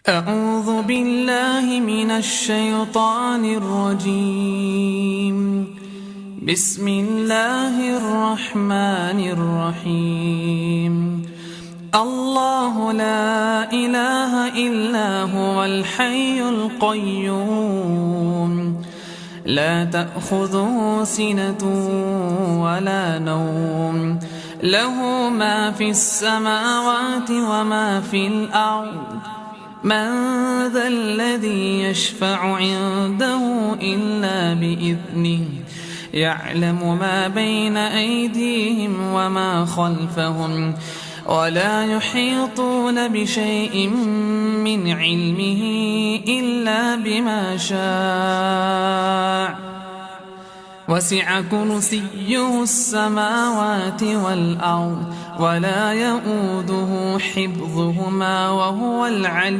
أعوذ بالله من الشيطان الرجيم. بسم الله الرحمن الرحيم. الله لا إله إلا هو الحي القيوم، لا تأخذه سنة ولا نوم، له ما في السماوات وما في الأرض. من ذا الذي يشفع عنده إلا بإذنه، يعلم ما بين أيديهم وما خلفهم، ولا يحيطون بشيء من علمه إلا بما شاء. وسع كرسيه السماوات والأرض، ولا يئوده حفظهما وهو العلي